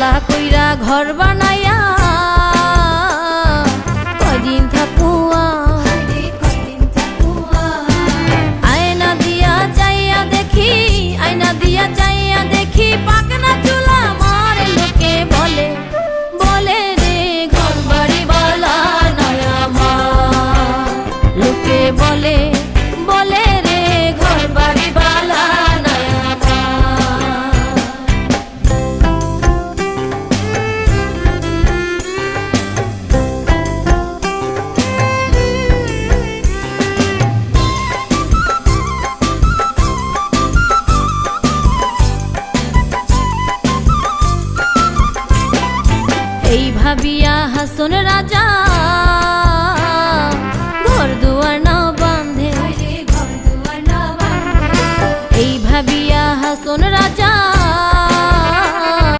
পাকা কইরা ঘর বানাইয়া কয়দিন থাকুয়া আয়না দিয়া যাইয়া দেখি, আয়না দিয়া যাইয়া দেখি পাকনা চুলা মারে লোকে বলে, বলে রে ঘর বাড়ি বালা নয়া মা। লোকে বলে, বলে রে ঘর বাড়ি বালা নয়া মা। এই ভাবিয়া হাসন রাজা